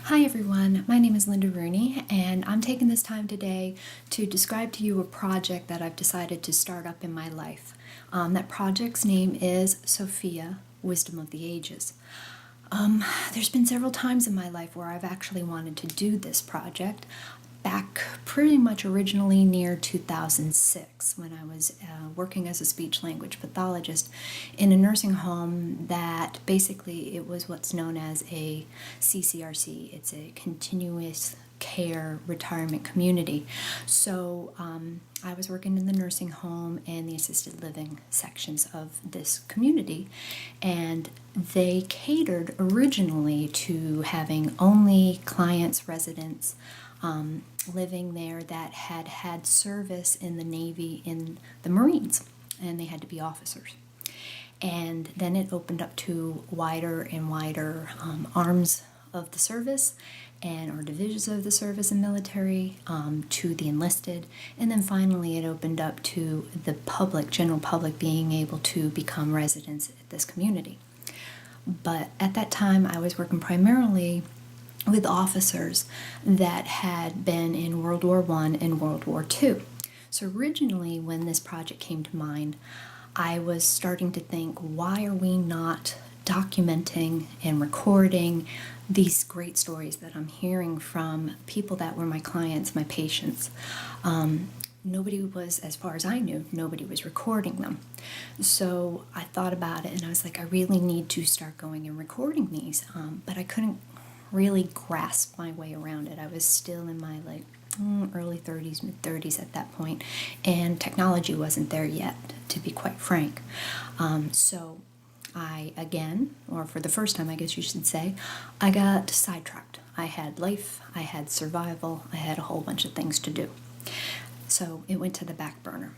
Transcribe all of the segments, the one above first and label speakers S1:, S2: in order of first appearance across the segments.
S1: Hi everyone, my name is Linda Rooney, and I'm taking this time today to describe to you a project that I've decided to start up in my life. That project's name is Sophia-Wisdom of the Ages. There's been several times in my life where I've actually wanted to do this project. Back pretty much originally near 2006 when I was working as a speech language pathologist in a nursing home that basically it was what's known as a CCRC. It's a continuous care retirement community. So I was working in the nursing home and the assisted living sections of this community, and they catered originally to having only clients, residents, living there that had had service in the Navy, in the Marines, and they had to be officers. And then it opened up to wider and wider arms of the service or divisions of the service and military, to the enlisted, and then finally it opened up to the public, general public, being able to become residents at this community. But at that time I was working primarily with officers that had been in World War I and World War II. So originally when this project came to mind, I was starting to think, why are we not documenting and recording these great stories that I'm hearing from people that were my clients, my patients? Nobody was, as far as I knew, nobody was recording them. So I thought about it and I was like, I really need to start going and recording these, but I couldn't really grasp my way around it. I was still in my early 30s, mid 30s at that point, and technology wasn't there yet, to be quite frank. So I again, or for the first time I guess you should say, I got sidetracked. I had life, I had survival, I had a whole bunch of things to do. So it went to the back burner.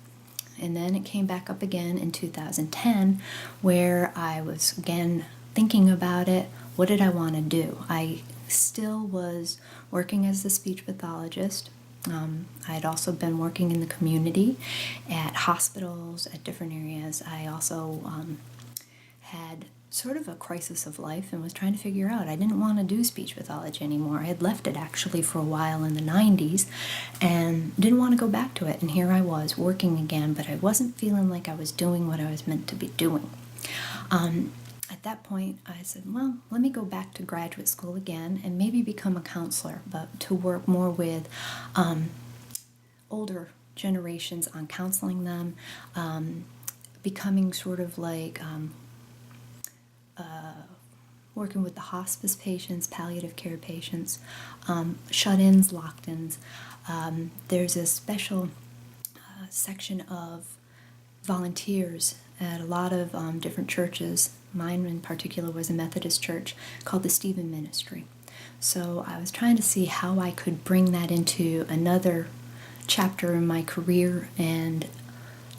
S1: And then it came back up again in 2010, where I was again thinking about it. What did I want to do? I still was working as a speech pathologist. I had also been working in the community at hospitals, at different areas. I also had sort of a crisis of life and was trying to figure out I didn't want to do speech pathology anymore. I had left it actually for a while in the 90s and didn't want to go back to it. And here I was working again, but I wasn't feeling like I was doing what I was meant to be doing. At that point, I said, well, let me go back to graduate school again and maybe become a counselor, but to work more with older generations on counseling them, becoming sort of like working with the hospice patients, palliative care patients, shut-ins, locked-ins. There's a special section of volunteers at a lot of different churches. Mine in particular was a Methodist church called the Stephen Ministry. So I was trying to see how I could bring that into another chapter in my career and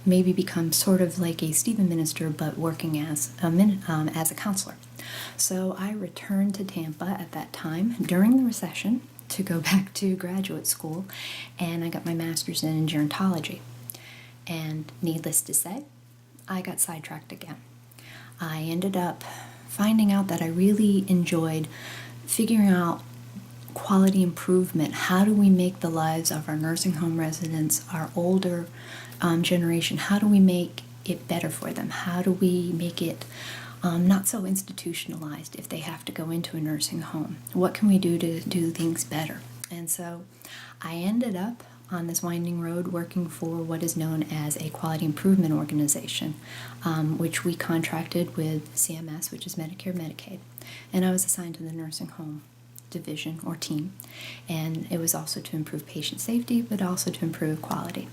S1: maybe become sort of like a Stephen minister, but working as a counselor. So I returned to Tampa at that time during the recession to go back to graduate school, and I got my master's in gerontology. And needless to say, I got sidetracked again. I ended up finding out that I really enjoyed figuring out quality improvement. How do we make the lives of our nursing home residents, our older generation, how do we make it better for them? How do we make it not so institutionalized if they have to go into a nursing home? What can we do to do things better? And so I ended up on this winding road working for what is known as a quality improvement organization, which we contracted with CMS, which is Medicare, Medicaid. And I was assigned to the nursing home division or team, and it was also to improve patient safety, but also to improve quality.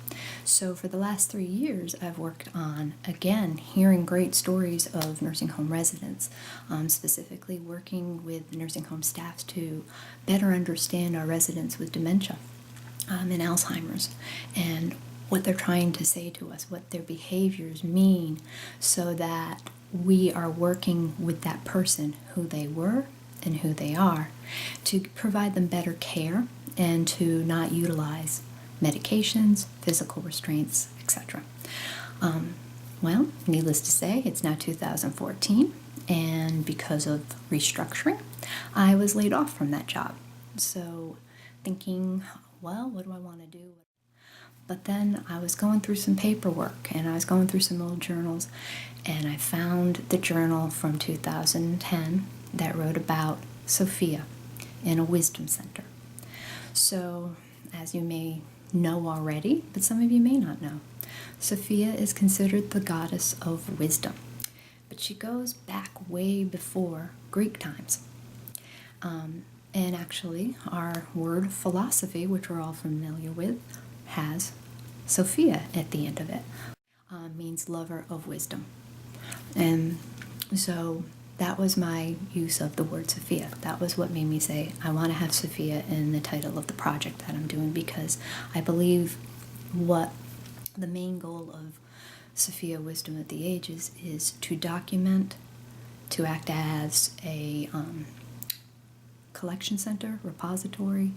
S1: So for the last 3 years, I've worked on, again, hearing great stories of nursing home residents, specifically working with nursing home staffs to better understand our residents with dementia and Alzheimer's, and what they're trying to say to us, what their behaviors mean, so that we are working with that person, who they were and who they are, to provide them better care and to not utilize medications, physical restraints, etc. Well, needless to say, it's now 2014, and because of restructuring, I was laid off from that job. So thinking, well, what do I want to do? But then I was going through some paperwork and I was going through some old journals, and I found the journal from 2010 that wrote about Sophia in a wisdom center. So, as you may know already, but some of you may not know, Sophia is considered the goddess of wisdom, but she goes back way before Greek times. And actually, our word philosophy, which we're all familiar with, has Sophia at the end of it. Means lover of wisdom. And so that was my use of the word Sophia. That was what made me say, I want to have Sophia in the title of the project that I'm doing, because I believe what the main goal of Sophia-Wisdom of the Ages is to document, to act as a collection center, repository,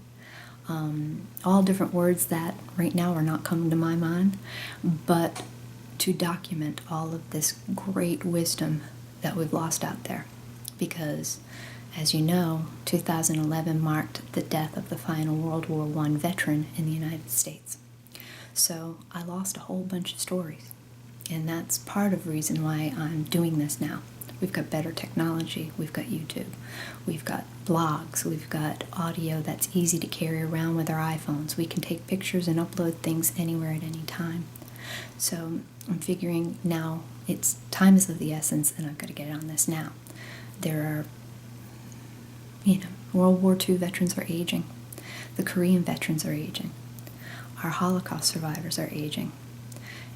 S1: all different words that right now are not coming to my mind, but to document all of this great wisdom that we've lost out there. Because, as you know, 2011 marked the death of the final World War I veteran in the United States. So I lost a whole bunch of stories, and that's part of the reason why I'm doing this now. We've got better technology, we've got YouTube, we've got blogs, we've got audio that's easy to carry around with our iPhones. We can take pictures and upload things anywhere at any time. So I'm figuring now time is of the essence, and I've got to get on this now. There are, World War II veterans are aging. The Korean veterans are aging. Our Holocaust survivors are aging.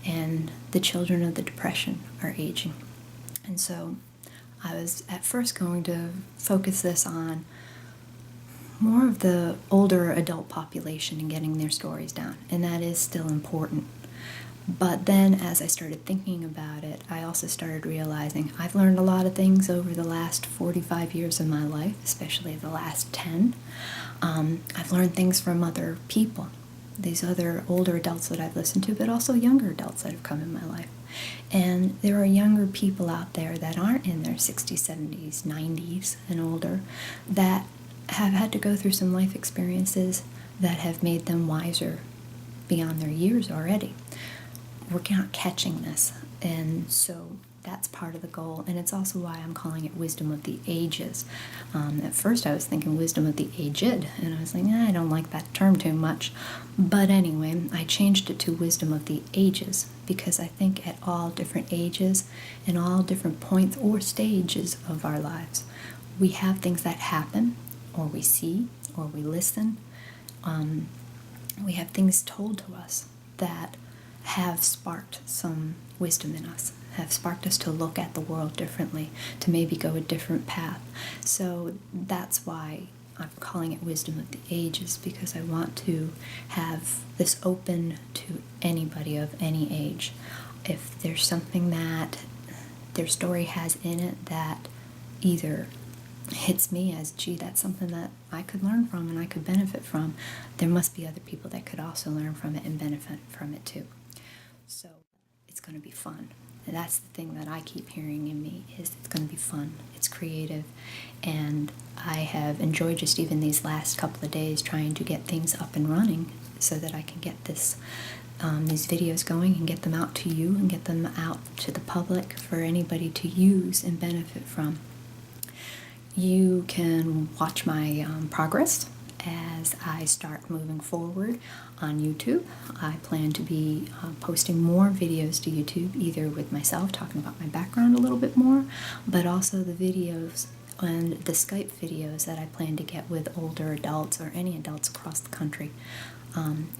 S1: And the children of the Depression are aging. And so I was at first going to focus this on more of the older adult population and getting their stories down, and that is still important. But then as I started thinking about it, I also started realizing I've learned a lot of things over the last 45 years of my life, especially the last 10. I've learned things from other people, these other older adults that I've listened to, but also younger adults that have come in my life. And there are younger people out there that aren't in their 60s, 70s, 90s, and older, that have had to go through some life experiences that have made them wiser beyond their years already. We're not catching this, and so that's part of the goal, and it's also why I'm calling it Wisdom of the Ages. At first I was thinking Wisdom of the Aged, and I was like, I don't like that term too much. But anyway, I changed it to Wisdom of the Ages, because I think at all different ages and all different points or stages of our lives, we have things that happen, or we see, or we listen. We have things told to us that have sparked some wisdom in us, have sparked us to look at the world differently, to maybe go a different path. So that's why I'm calling it Wisdom of the Ages, because I want to have this open to anybody of any age. If there's something that their story has in it that either hits me as, gee, that's something that I could learn from and I could benefit from, there must be other people that could also learn from it and benefit from it too. So it's going to be fun. And that's the thing that I keep hearing in me, is it's going to be fun, it's creative, and I have enjoyed just even these last couple of days trying to get things up and running so that I can get these videos going and get them out to you and get them out to the public for anybody to use and benefit from. You can watch my progress as I start moving forward on YouTube. I plan to be posting more videos to YouTube, either with myself talking about my background a little bit more, but also the videos and the Skype videos that I plan to get with older adults or any adults across the country.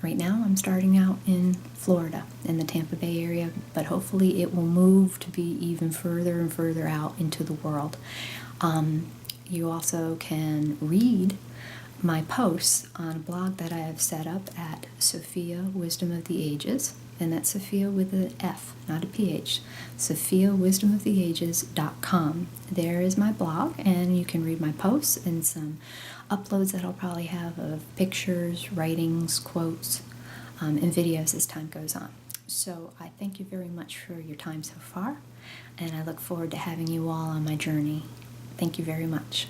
S1: Right now I'm starting out in Florida, in the Tampa Bay area, but hopefully it will move to be even further and further out into the world. You also can read my posts on a blog that I have set up at Sophia-Wisdom of the Ages, and that's Sophia with an F, not a PH, Sophiawisdomoftheages.com. There is my blog, and you can read my posts and some uploads that I'll probably have of pictures, writings, quotes, and videos as time goes on. So I thank you very much for your time so far, and I look forward to having you all on my journey. Thank you very much.